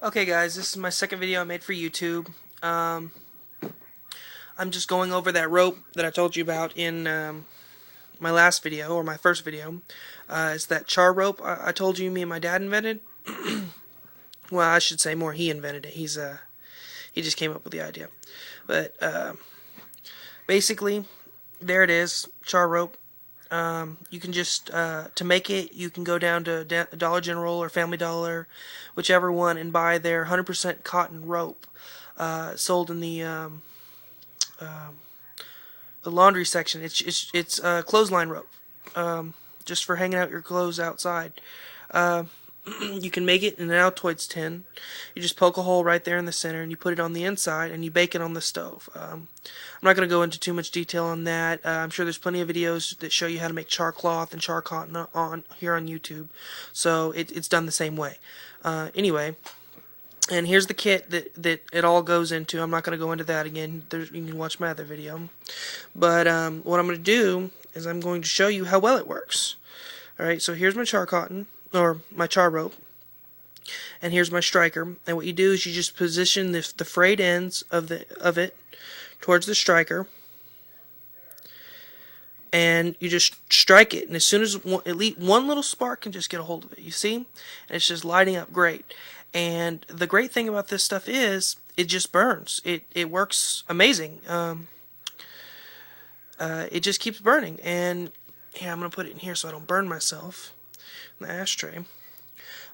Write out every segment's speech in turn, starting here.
Okay guys, this is my second video I made for YouTube. I'm just going over that rope that I told you about in my last video, or my first video. It's that char rope I told you me and my dad invented. Well, I should say more, he invented it. He just came up with the idea. But basically, there it is, char rope. You can just, to make it, you can go down to Dollar General or Family Dollar, whichever one, and buy their 100% cotton rope, sold in the laundry section. It's clothesline rope, just for hanging out your clothes outside. You can make it in an Altoids tin. You just poke a hole right there in the center, and you put it on the inside, and you bake it on the stove. I'm not going to go into too much detail on that. I'm sure there's plenty of videos that show you how to make char cloth and char cotton on here on YouTube, so it's done the same way. Anyway, and here's the kit that it all goes into. I'm not going to go into that again. You can watch my other video. But what I'm going to do is I'm going to show you how well it works. Alright, so here's my char cotton, or my char rope, and here's my striker. And what you do is you just position the frayed ends of it towards the striker, and you just strike it. And as soon as at least one little spark can just get a hold of it, you see, and it's just lighting up great. And the great thing about this stuff is it just burns. It works amazing. It just keeps burning. And yeah, I'm gonna put it in here so I don't burn myself in the ashtray.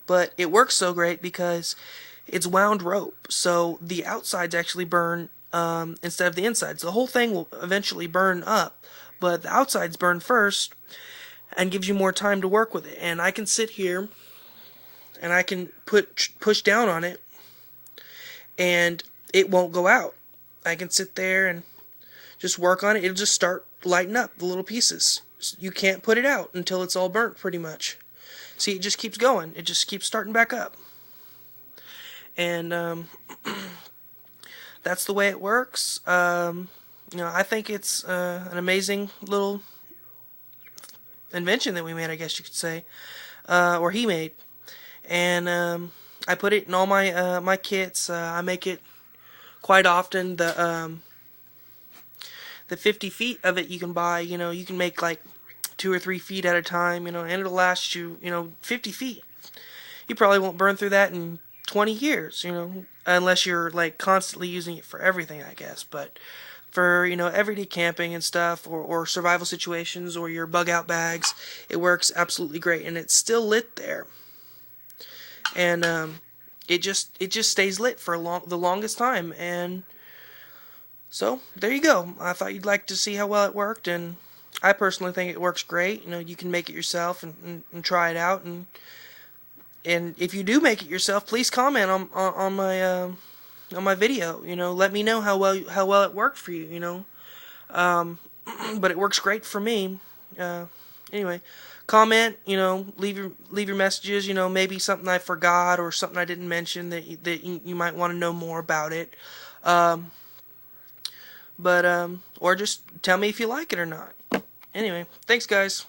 But it works so great because it's wound rope, so the outsides actually burn instead of the insides. The whole thing will eventually burn up, but the outsides burn first and gives you more time to work with it. And I can sit here and I can push down on it and it won't go out. I can sit there and just work on it. It'll just start lighting up the little pieces. You can't put it out until it's all burnt, pretty much. See, it just keeps going. It just keeps starting back up. And that's the way it works. I think it's an amazing little invention that we made, I guess you could say, or he made. And I put it in all my my kits. I make it quite often. The 50 feet of it you can buy. You can make like 2 or 3 feet at a time. And it'll last you. 50 feet. You probably won't burn through that in 20 years. Unless you're like constantly using it for everything, I guess. But for everyday camping and stuff, or survival situations, or your bug out bags, it works absolutely great, and it's still lit there. And it just stays lit for the longest time. And so there you go. I thought you'd like to see how well it worked, and I personally think it works great. You can make it yourself and try it out, and if you do make it yourself, please comment on my video. Let me know how well it worked for you. But it works great for me. Anyway, comment. Leave your messages. Maybe something I forgot or something I didn't mention that you might want to know more about it. Or just tell me if you like it or not. Anyway, thanks guys.